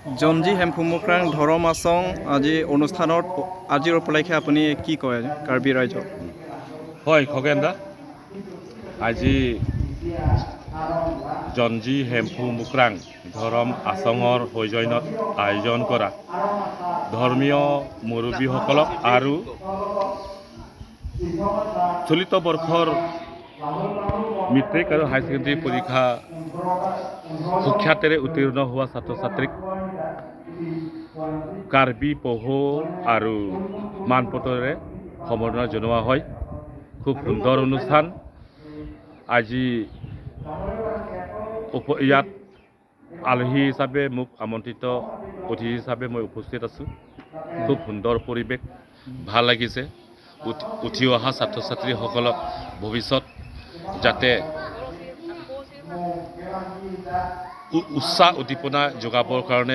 জঞ্জি হেমফুমুক্ৰাং ধৰম আছং আজি অনুষ্ঠানত আজিৰ উপলক্ষে আপুনি কি কয় কাৰ্বি ৰাইজক? হয় খগেন দা, আজি জঞ্জি হেমফুমুক্ৰাং ধৰম আছঙৰ সৌজন্যত আয়োজন কৰা ধৰ্মীয় মুৰব্বীসকলক আৰু চলিত বৰ্ষৰ মেট্ৰিক আৰু হাই ছেকেণ্ডেৰী পৰীক্ষা সুখ্যাতেৰে উত্তীৰ্ণ হোৱা ছাত্ৰ ছাত্ৰীক কাৰ্বি পহু আৰু মানপত্ৰৰে সম্বৰ্ধনা জনোৱা হয়। খুব সুন্দৰ অনুষ্ঠান। আজি ইয়াত আলহী হিচাপে মোক আমন্ত্ৰিত অতিথি হিচাপে মই উপস্থিত আছোঁ। খুব সুন্দৰ পৰিৱেশ, ভাল লাগিছে। উঠি অহা ছাত্ৰ ছাত্ৰীসকলক ভৱিষ্যত যাতে উৎসাহ উদ্দীপনা যোগাবৰ কাৰণে